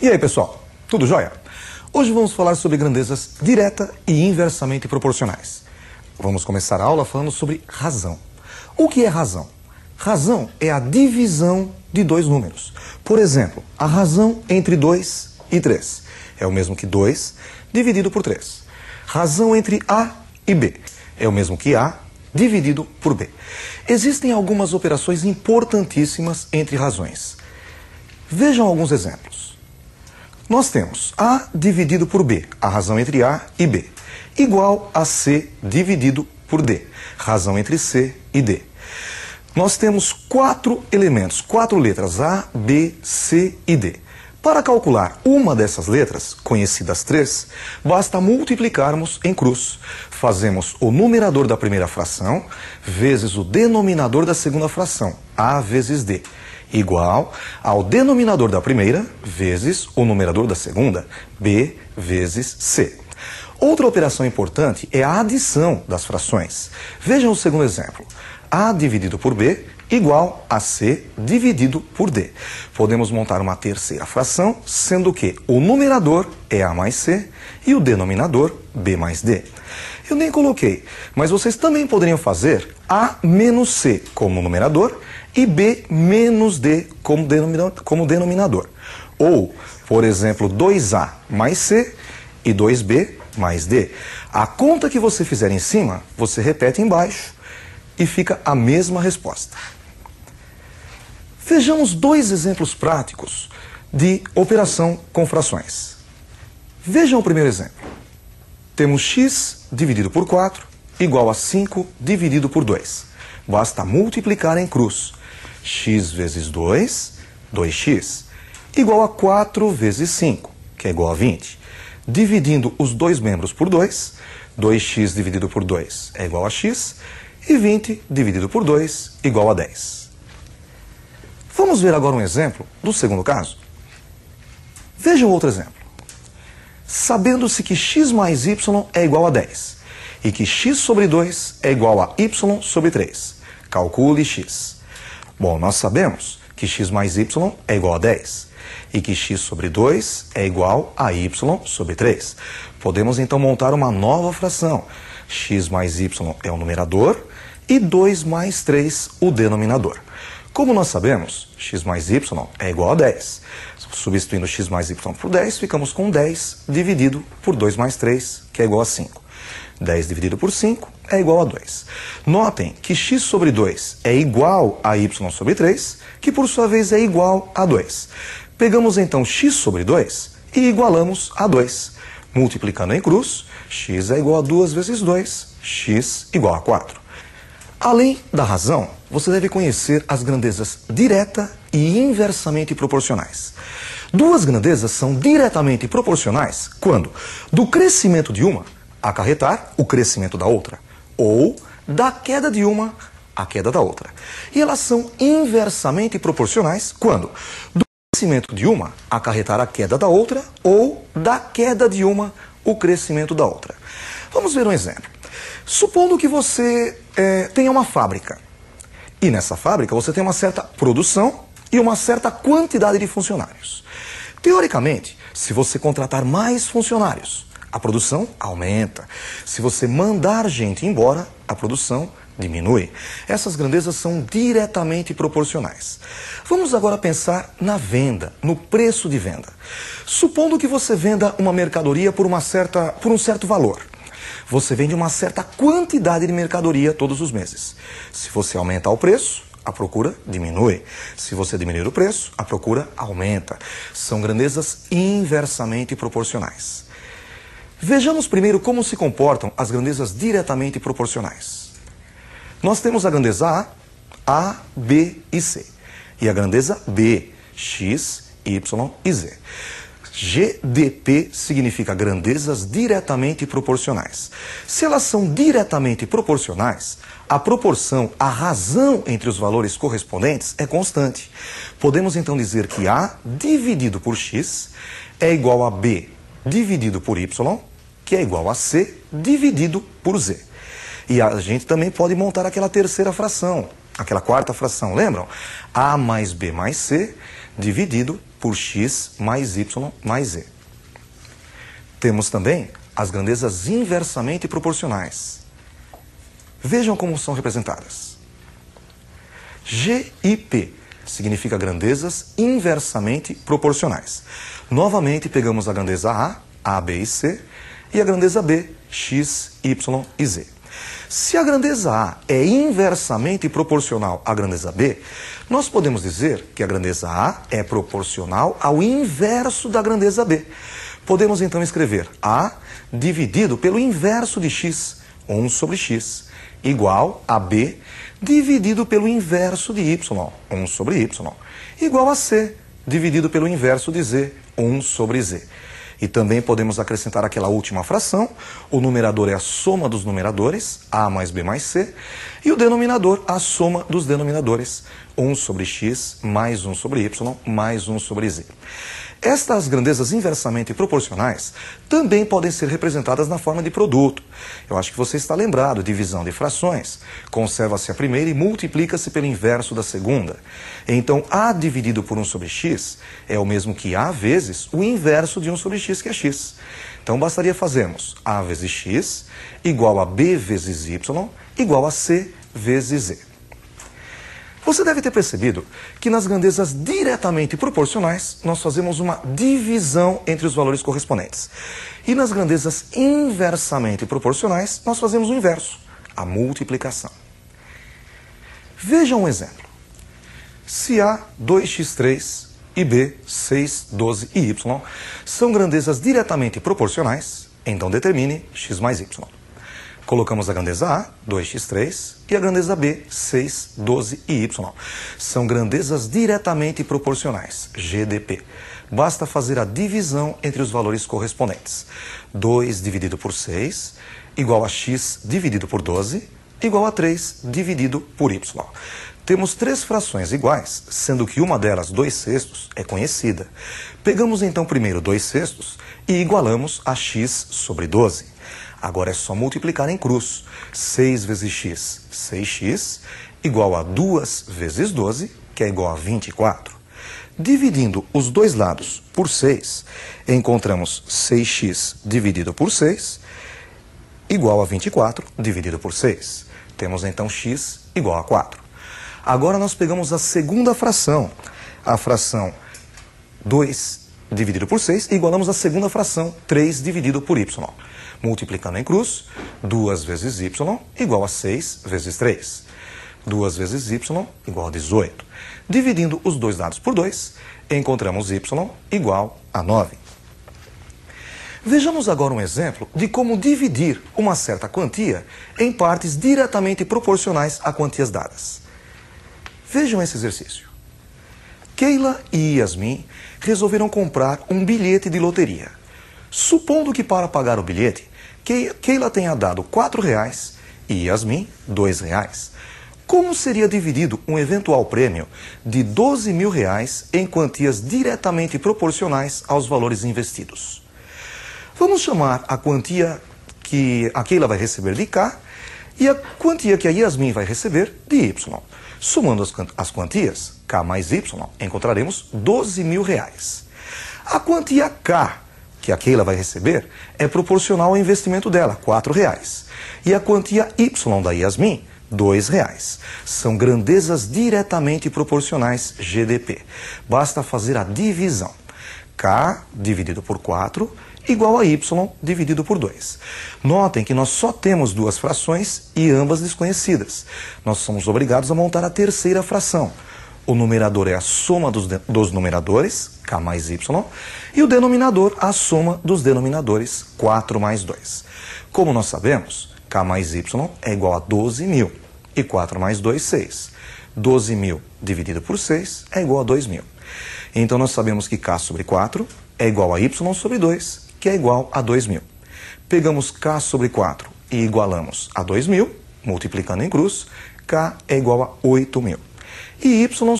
E aí, pessoal, tudo jóia? Hoje vamos falar sobre grandezas direta e inversamente proporcionais. Vamos começar a aula falando sobre razão. O que é razão? Razão é a divisão de dois números. Por exemplo, a razão entre 2 e 3 é o mesmo que 2 dividido por 3. Razão entre A e B é o mesmo que A dividido por B. Existem algumas operações importantíssimas entre razões. Vejam alguns exemplos. Nós temos A dividido por B, a razão entre A e B, igual a C dividido por D, razão entre C e D. Nós temos 4 elementos, 4 letras, A, B, C e D. Para calcular uma dessas letras, conhecidas 3, basta multiplicarmos em cruz. Fazemos o numerador da primeira fração vezes o denominador da segunda fração, A vezes D, igual ao denominador da primeira vezes o numerador da segunda, B vezes C. Outra operação importante é a adição das frações. Vejam o segundo exemplo. A dividido por B igual a C dividido por D. Podemos montar uma terceira fração, sendo que o numerador é A mais C e o denominador B mais D. Eu nem coloquei, mas vocês também poderiam fazer A menos C como numerador e B menos D como denominador. Ou, por exemplo, 2A mais C e 2B mais D. A conta que você fizer em cima, você repete embaixo e fica a mesma resposta. Vejamos 2 exemplos práticos de operação com frações. Vejam o primeiro exemplo. Temos x dividido por 4 igual a 5 dividido por 2. Basta multiplicar em cruz. X vezes 2, 2x, igual a 4 vezes 5, que é igual a 20. Dividindo os dois membros por 2, 2x dividido por 2 é igual a x, e 20 dividido por 2 igual a 10. Vamos ver agora um exemplo do segundo caso? Vejam outro exemplo. Sabendo-se que x mais y é igual a 10 e que x sobre 2 é igual a y sobre 3, calcule x. Bom, nós sabemos que x mais y é igual a 10 e que x sobre 2 é igual a y sobre 3. Podemos então montar uma nova fração. X mais y é o numerador e 2 mais 3 o denominador. Como nós sabemos, x mais y é igual a 10. Substituindo x mais y por 10, ficamos com 10 dividido por 2 mais 3, que é igual a 5. 10 dividido por 5 é igual a 2. Notem que x sobre 2 é igual a y sobre 3, que por sua vez é igual a 2. Pegamos então x sobre 2 e igualamos a 2. Multiplicando em cruz, x é igual a 2 vezes 2, x igual a 4. Além da razão, você deve conhecer as grandezas direta e inversamente proporcionais. Duas grandezas são diretamente proporcionais quando do crescimento de uma acarretar o crescimento da outra, ou da queda de uma a queda da outra. E elas são inversamente proporcionais quando do crescimento de uma acarretar a queda da outra, ou da queda de uma o crescimento da outra. Vamos ver um exemplo. Supondo que você tenha uma fábrica, e nessa fábrica você tem uma certa produção e uma certa quantidade de funcionários. Teoricamente, se você contratar mais funcionários, a produção aumenta. Se você mandar gente embora, a produção diminui. Essas grandezas são diretamente proporcionais. Vamos agora pensar na venda, no preço de venda. Supondo que você venda uma mercadoria por um certo valor. Você vende uma certa quantidade de mercadoria todos os meses. Se você aumentar o preço, a procura diminui. Se você diminuir o preço, a procura aumenta. São grandezas inversamente proporcionais. Vejamos primeiro como se comportam as grandezas diretamente proporcionais. Nós temos a grandeza A, B e C. E a grandeza B, X, Y e Z. GDP significa grandezas diretamente proporcionais. Se elas são diretamente proporcionais, a proporção, a razão entre os valores correspondentes é constante. Podemos então dizer que A dividido por X é igual a B dividido por Y, que é igual a C dividido por Z. E a gente também pode montar aquela terceira fração, aquela quarta fração, lembram? A mais B mais C dividido por x mais y mais z. Temos também as grandezas inversamente proporcionais. Vejam como são representadas. G e P significa grandezas inversamente proporcionais. Novamente, pegamos a grandeza A, B e C, e a grandeza B, X, Y e Z. Se a grandeza A é inversamente proporcional à grandeza B, nós podemos dizer que a grandeza A é proporcional ao inverso da grandeza B. Podemos então escrever A dividido pelo inverso de X, 1 sobre X, igual a B dividido pelo inverso de Y, 1 sobre Y, igual a C dividido pelo inverso de Z, 1 sobre Z. E também podemos acrescentar aquela última fração, o numerador é a soma dos numeradores, A mais B mais C, e o denominador a soma dos denominadores, 1 sobre X mais 1 sobre Y mais 1 sobre Z. Estas grandezas inversamente proporcionais também podem ser representadas na forma de produto. Eu acho que você está lembrado, divisão de frações. Conserva-se a primeira e multiplica-se pelo inverso da segunda. Então, A dividido por 1 sobre x é o mesmo que A vezes o inverso de 1 sobre x, que é x. Então, bastaria fazermos A vezes x igual a B vezes y igual a C vezes Z. Você deve ter percebido que nas grandezas diretamente proporcionais, nós fazemos uma divisão entre os valores correspondentes. E nas grandezas inversamente proporcionais, nós fazemos o inverso, a multiplicação. Veja um exemplo. Se A 2x3 e B 6, 12 e y são grandezas diretamente proporcionais, então determine x mais y. Colocamos a grandeza A, 2x3, e a grandeza B, 6, 12 e y. São grandezas diretamente proporcionais, GDP. Basta fazer a divisão entre os valores correspondentes. 2 dividido por 6, igual a x dividido por 12, igual a 3 dividido por y. Temos três frações iguais, sendo que uma delas, 2/6, é conhecida. Pegamos então primeiro 2/6 e igualamos a x sobre 12. Agora é só multiplicar em cruz. 6 vezes x, 6x, igual a 2 vezes 12, que é igual a 24. Dividindo os dois lados por 6, encontramos 6x dividido por 6, igual a 24 dividido por 6. Temos então x igual a 4. Agora nós pegamos a segunda fração, a fração 2 dividido por 6, e igualamos a segunda fração, 3 dividido por y. Multiplicando em cruz, 2 vezes y igual a 6 vezes 3. 2 vezes y igual a 18. Dividindo os dois lados por 2, encontramos y igual a 9. Vejamos agora um exemplo de como dividir uma certa quantia em partes diretamente proporcionais a quantias dadas. Vejam esse exercício. Keila e Yasmin resolveram comprar um bilhete de loteria. Supondo que para pagar o bilhete, Keila tenha dado R$4 e Yasmin R$2. Como seria dividido um eventual prêmio de R$12.000 em quantias diretamente proporcionais aos valores investidos? Vamos chamar a quantia que a Keila vai receber de K e a quantia que a Yasmin vai receber de Y. Somando as quantias, K mais Y, encontraremos R$12.000. A quantia K que a Keila vai receber é proporcional ao investimento dela, R$4. E a quantia Y da Yasmin, R$2. São grandezas diretamente proporcionais, GDP. Basta fazer a divisão. K dividido por 4 igual a Y dividido por 2. Notem que nós só temos duas frações e ambas desconhecidas. Nós somos obrigados a montar a terceira fração. O numerador é a soma dos numeradores, K mais Y, e o denominador a soma dos denominadores, 4 mais 2. Como nós sabemos, K mais Y é igual a 12.000 e 4 mais 2, 6. 12.000 dividido por 6 é igual a 2.000. Então nós sabemos que K sobre 4 é igual a Y sobre 2, que é igual a 2.000. Pegamos K sobre 4 e igualamos a 2.000, multiplicando em cruz, K é igual a 8.000. E Y